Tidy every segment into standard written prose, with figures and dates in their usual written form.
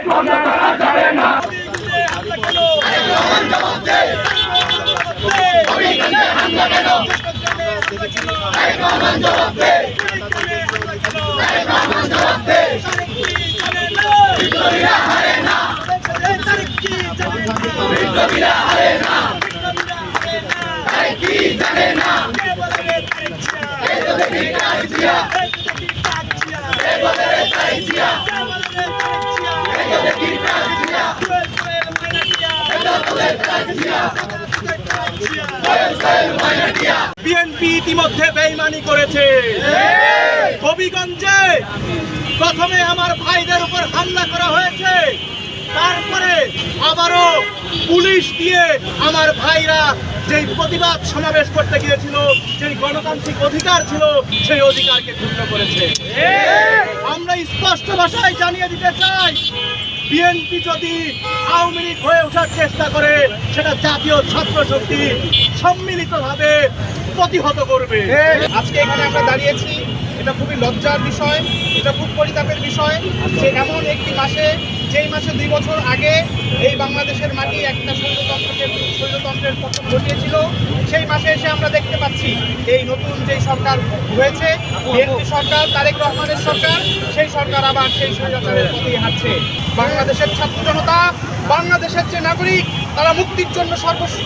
বন্ধ করা যাবে না। বিএনপি ইতিমধ্যে বেইমানি করেছে। হবিগঞ্জে প্রথমে আমার ভাইদের উপর হামলা করা হয়েছে, তারপরে আবারও পুলিশ দিয়ে আমার ভাইরা যেই প্রতিবাদ সমাবেশ করতে গিয়েছিল, যেই গণতান্ত্রিক অধিকার ছিল, সেই অধিকারকে ক্ষুণ্ণ করেছে। আমরা স্পষ্ট ভাষায় জানিয়ে দিতে চাই, বিএনপি যদি আওয়ামী লীগ হয়ে ওঠার চেষ্টা করে, সেটা জাতীয় ছাত্র শক্তি সম্মিলিতভাবে প্রতিহত করবে। আজকে এখানে আমরা দাঁড়িয়েছি, এটা খুবই লজ্জার বিষয়, এটা খুব পরিতাপের বিষয় যে এমন একটি মাসে, যেই মাসে 2 বছর আগে এই বাংলাদেশের মাটি একটা স্বৈরতন্ত্রের পতন ঘটিয়েছিল, সেই মাসে এসে আমরা দেখতে পাচ্ছি এই নতুন যেই সরকার হয়েছে, বিএনপি সরকার, তারেক রহমানের সরকার, সেই সরকার আবার সেই স্বৈরাচারের পথেই হাঁটছে। বাংলাদেশের ছাত্র জনতা, বাংলাদেশের যে নাগরিক, তারা মুক্তির জন্য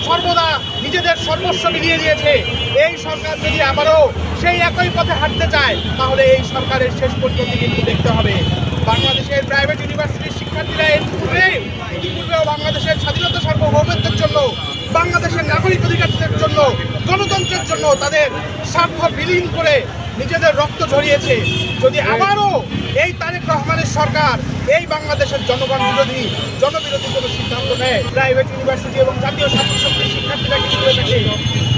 সর্বদা নিজেদের সর্বস্ব বিলিয়ে দিয়েছে। এই সরকার যদি আবারও সেই একই পথে হাঁটতে চায়, তাহলে এই সরকারের শেষ পর্যন্ত কিন্তু দেখতে হবে। বাংলাদেশের প্রাইভেট ইউনিভার্সিটির শিক্ষার্থীরা ইতিপূর্বেও বাংলাদেশের স্বাধীনতা সার্বভৌমত্বের জন্য, বাংলাদেশের নাগরিক অধিকারের জন্য, গণতন্ত্রের জন্য তাদের স্বার্থ বিলীন করে নিজেদের রক্ত ঝরিয়েছে। যদি আবারও এই তারেক রহমানের সরকার এই বাংলাদেশের জনবিরোধী কোনো সিদ্ধান্ত নেয়, প্রাইভেট ইউনিভার্সিটি এবং জাতীয় ছাত্র শক্তির শিক্ষার্থীরা কিন্তু এটাকে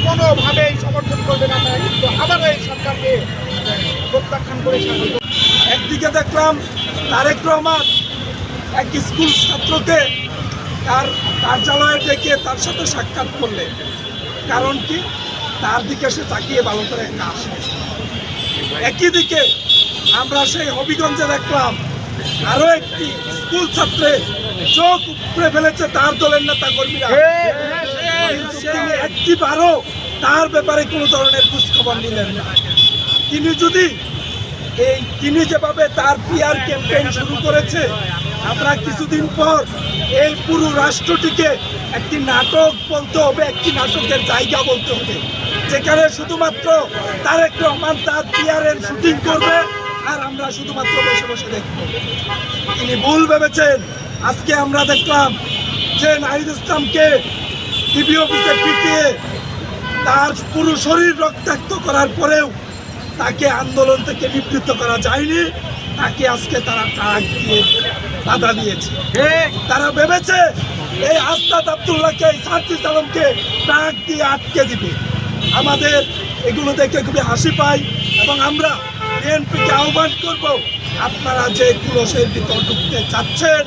কোনোভাবেই সমর্থন করবে না। তারা কিন্তু আবারও এই সরকারকে প্রত্যাখ্যান করে ছাড়বে। একদিকে দেখলাম তারেক রহমান এক স্কুল ছাত্রকে তার কার্যালয়ে ডেকে তার সাথে সাক্ষাৎ করলেন। কারণ কি? তার দিকে সে তাকিয়ে ভালো করে একটা আসে। একই দিকে আমরা সেই হবিগঞ্জে দেখলাম আরো একটি স্কুল ছাত্রে চোখ উপড়ে ফেলেছে তার দলের নেতা কর্মীরা। একটিবারও তার ব্যাপারে কোনো ধরনের খোঁজ খবর নিলেন না। তিনি যেভাবে তার পিআর ক্যাম্পেইন শুরু করেছে, আমরা কিছুদিন পর এই পুরো রাষ্ট্রটিকে একটি নাটক বলতে হবে, একটি নাটকের জায়গা বলতে হবে, যেখানে শুধুমাত্র তারেক রহমান তার পিআরের শুটিং করবে আর আমরা শুধুমাত্র বসে বসে দেখব। তিনি ভুল ভেবেছেন। আজকে আমরা দেখলাম যে নাহিদ ইসলামকে টিভি অফিসে পিটিয়ে তার পুরো শরীর রক্তাক্ত করার পরেও তাকে আন্দোলন থেকে নিবৃত্ত করা যায়নি। তাকে আজকে তারা ট্রাক দিয়ে বাধা দিয়েছে। তারা ভেবেছে এই আস্তাদ আব্দুল্লাহকে, সার্জিস আলমকে ট্রাক দিয়ে আটকে দিবে। আমাদের এগুলো দেখে খুবই হাসি পায় এবং আমরা বিএনপিকে আহ্বান করব, আপনারা যে কুলসের ভিতর ঢুকতে চাচ্ছেন,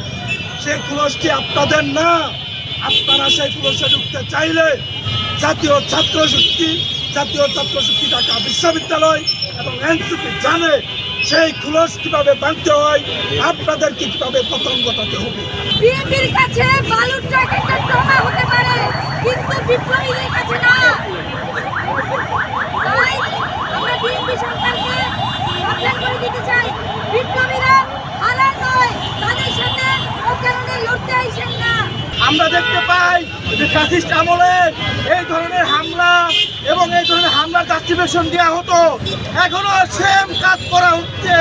সেই কুলসটি আপনাদের না। আপনারা সেই কুলসে ঢুকতে চাইলে জাতীয় ছাত্র শক্তি ঢাকা বিশ্ববিদ্যালয় এবং এনসিপি জানে সেই খুলস কিভাবে ভাঙতে হয়, আপনাদেরকে কিভাবে পতন ঘটাতে হবে। বিএনপির কাছে বালুর ট্রাক একটা ট্রমা হতে পারে, কিন্তু বিপ্লবীদের কাছে না। তাই আমরা বিএনপি সরকারকে সাবধান করে দিতে চাই, বিপ্লবীরা হারার নয়, তাদের সাথে অকারণে লড়তে আইসেন না। আমরা দেখতে পাই যে ফ্যাসিস্ট আমলে এই ধরনের হামলা এবং এই ধরনের হামলার জাস্টিফিকেশন দেওয়া হতো, এখনো সেম কাজ করা হচ্ছে।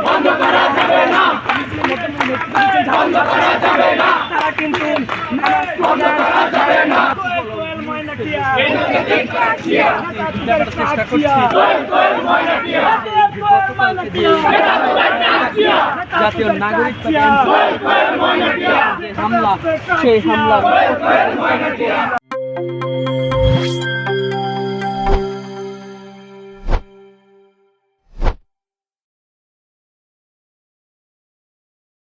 বন্ধ করা যাবে না, বন্ধ করা যাবে না, তারা কিন্তু বন্ধ করা যাবে না। ময়না গতকালকে যে জাতীয় নাগরিক পার্টি যে হামলা, সেই হামলা